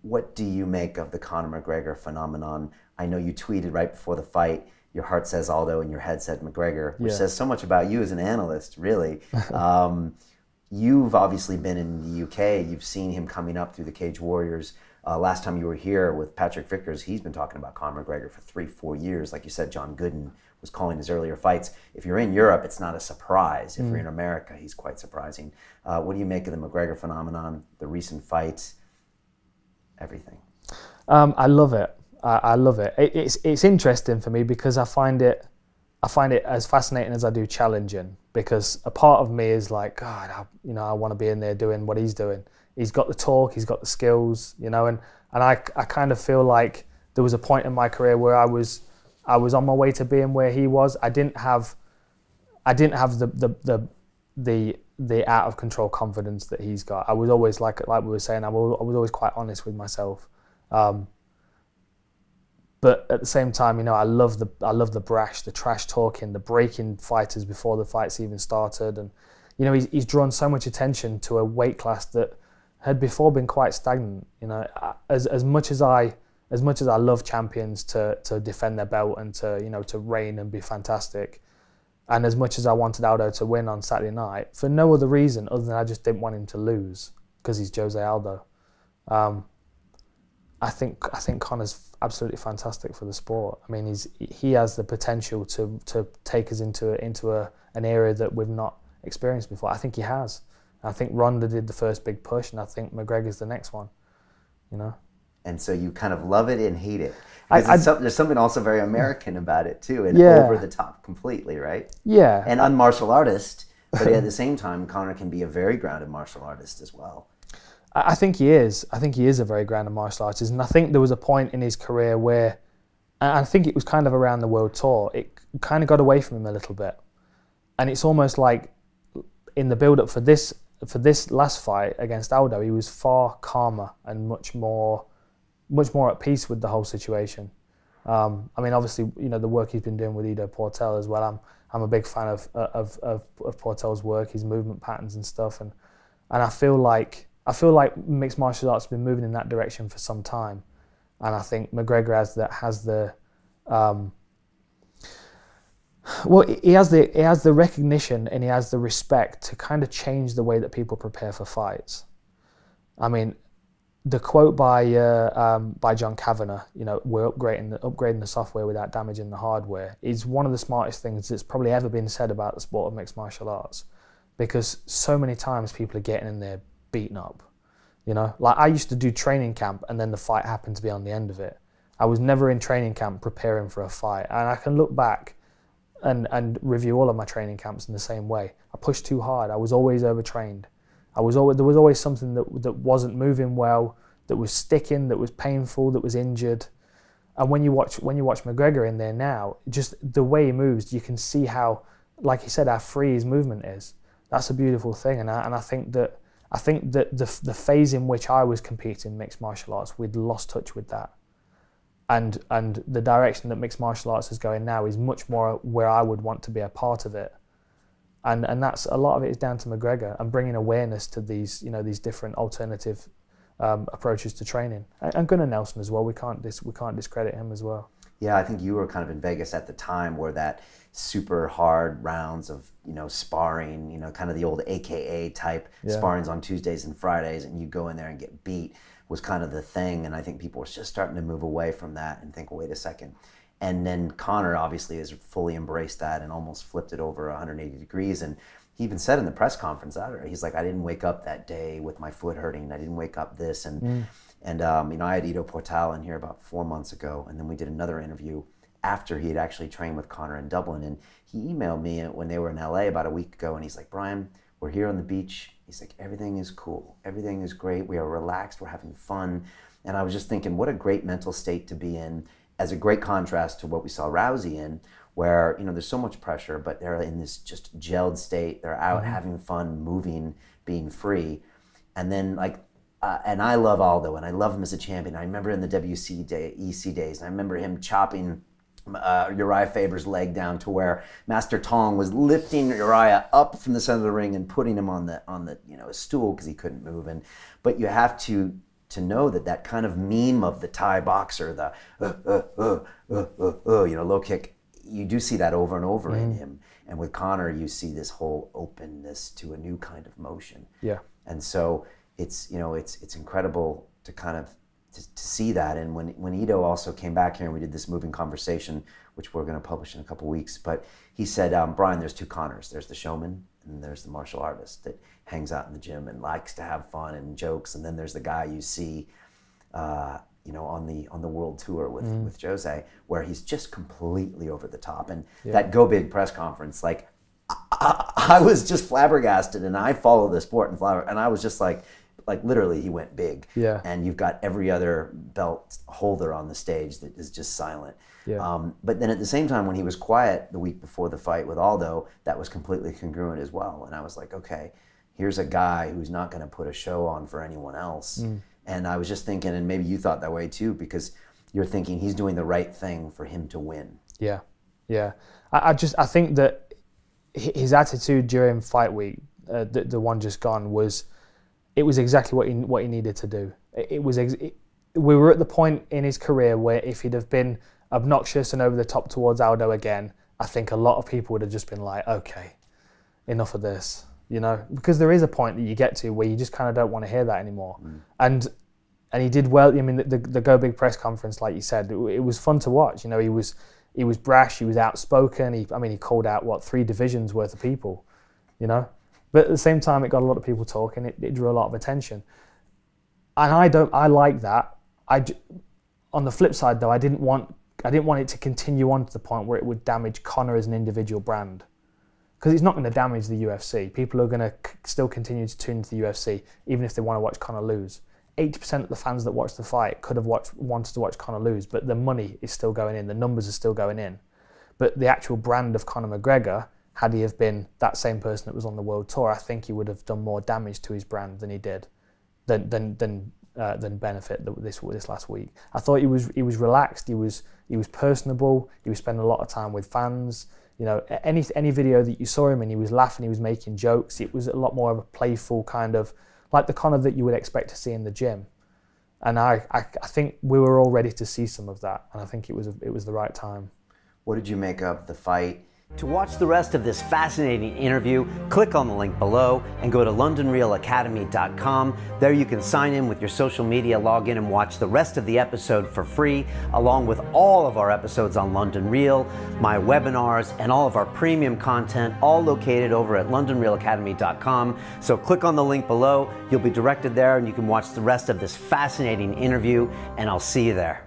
what do you make of the Conor McGregor phenomenon? I know you tweeted right before the fight, your heart says Aldo and your head said McGregor, which says so much about you as an analyst, really. You've obviously been in the UK. You've seen him coming up through the Cage Warriors. Last time you were here with Patrick Vickers, he's been talking about Conor McGregor for 3-4 years. Like you said, John Gooden was calling his earlier fights. If you're in Europe, it's not a surprise. If you're in America, he's quite surprising. What do you make of the McGregor phenomenon, the recent fights, everything? I love it. I love it. It's interesting for me because I find it as fascinating as I do challenging, because a part of me is like, God, I want to be in there doing what he's doing. He's got the talk, he's got the skills, and I kind of feel like there was a point in my career where I was on my way to being where he was. I didn't have the out of control confidence that he's got. I was always like we were saying, I was always quite honest with myself. But at the same time, I love the brash, the trash talking, the breaking fighters before the fights even started, and he's drawn so much attention to a weight class that had before been quite stagnant. As much as I love champions to defend their belt and to reign and be fantastic, and as much as I wanted Aldo to win on Saturday night for no other reason other than I just didn't want him to lose because he's Jose Aldo. I think Conor's absolutely fantastic for the sport. I mean, he has the potential to take us into an area that we've not experienced before. I think he has. I think Ronda did the first big push, and I think McGregor's the next one. And so you kind of love it and hate it. There's something also very American about it too, and over the top completely, right? Yeah. And a martial artist, but at the same time, Conor can be a very grounded martial artist as well. I think he is. I think he is a very grounded martial artist, and I think there was a point in his career where, and I think it was kind of around the world tour, it kind of got away from him a little bit, and it's almost like in the build-up for this last fight against Aldo, he was far calmer and much more at peace with the whole situation. I mean, obviously, the work he's been doing with Ido Portal as well. I'm a big fan of Portal's work, his movement patterns and stuff, and I feel like mixed martial arts has been moving in that direction for some time, and I think McGregor has the recognition and he has the respect to kind of change the way that people prepare for fights. I mean, the quote by John Kavanagh, we're upgrading the software without damaging the hardware, is one of the smartest things that's probably ever been said about the sport of mixed martial arts, because so many times people are getting in there beaten up. Like I used to do training camp and then the fight happened to be on the end of it. I was never in training camp preparing for a fight, and I can look back and review all of my training camps in the same way. I pushed too hard. I was always overtrained. There was always something that wasn't moving well, that was sticking, that was painful, that was injured. And when you watch McGregor in there now, just the way he moves, you can see how, like he said, how free his movement is. That's a beautiful thing, and I think that the phase in which I was competing mixed martial arts, we'd lost touch with that. And the direction that mixed martial arts is going now is much more where I would want to be a part of it. And that's a lot of it is down to McGregor and bringing awareness to these different alternative approaches to training. And Gunnar Nelson as well. We can't discredit him as well. Yeah, I think you were kind of in Vegas at the time where that super hard rounds of sparring, kind of the old AKA type sparrings on Tuesdays and Fridays, and you go in there and get beat was kind of the thing. And I think people were just starting to move away from that and think, wait a second. And then Conor obviously has fully embraced that and almost flipped it over 180 degrees. And he even said in the press conference, he's like, I didn't wake up that day with my foot hurting. I didn't wake up this. And I had Ido Portal in here about 4 months ago, and then we did another interview after he had actually trained with Conor in Dublin. And he emailed me when they were in LA about a week ago, and he's like, Brian, we're here on the beach. He's like, everything is cool. Everything is great. We are relaxed. We're having fun. And I was just thinking, what a great mental state to be in, as a great contrast to what we saw Rousey in, where there's so much pressure, but they're in this just gelled state. They're out having fun, moving, being free. And then and I love Aldo, and I love him as a champion. I remember in the EC days, and I remember him chopping Uriah Faber's leg down to where Master Tong was lifting Uriah up from the center of the ring and putting him on the a stool because he couldn't move. But you have to to know that that kind of meme of the Thai boxer, the low kick, you do see that over and over in him. And with Conor, you see this whole openness to a new kind of motion. Yeah. And so it's incredible to kind of to see that. And when Ito also came back here and we did this moving conversation, which we're going to publish in a couple weeks, but he said, Brian, there's two Conors. There's the showman and there's the martial artist that hangs out in the gym and likes to have fun and jokes. And then there's the guy you see, on the world tour with Jose, where he's just completely over the top. And that Go Big press conference, like I was just flabbergasted, and I follow the sport and I was just like literally he went big. Yeah. And you've got every other belt holder on the stage that is just silent. Yeah. But then at the same time, when he was quiet the week before the fight with Aldo, that was completely congruent as well. And I was like, okay, here's a guy who's not going to put a show on for anyone else. And I was just thinking, and maybe you thought that way too, because you're thinking he's doing the right thing for him to win. Yeah, yeah. I think that his attitude during fight week, the one just gone, was exactly what he needed to do. We were at the point in his career where if he'd have been obnoxious and over the top towards Aldo again, I think a lot of people would have just been like, okay, enough of this. You know, because there is a point that you get to where you just kind of don't want to hear that anymore. And he did well. I mean, the Go Big press conference, like you said, it was fun to watch. You know, he was brash, he was outspoken. He called out 3 divisions worth of people. You know, but at the same time, it got a lot of people talking. It drew a lot of attention, and I like that. On the flip side, though, I didn't want it to continue on to the point where it would damage Conor as an individual brand. Because it's not going to damage the UFC. People are going to still continue to tune into the UFC, even if they want to watch Conor lose. 80% of the fans that watch the fight could have wanted to watch Conor lose, but the money is still going in, the numbers are still going in. But the actual brand of Conor McGregor, had he have been that same person that was on the world tour, I think he would have done more damage to his brand than he did, than benefit this last week. I thought he was relaxed, he was personable, he was spending a lot of time with fans. You know, any video that you saw him in, he was laughing, he was making jokes. It was a lot more of a playful kind of, like the Conor that you would expect to see in the gym. And I think we were all ready to see some of that, and I think it was the right time. What did you make of the fight? To watch the rest of this fascinating interview, click on the link below and go to londonrealacademy.com. There you can sign in with your social media, log in and watch the rest of the episode for free, along with all of our episodes on London Real, my webinars, and all of our premium content, all located over at londonrealacademy.com. So click on the link below, you'll be directed there and you can watch the rest of this fascinating interview, and I'll see you there.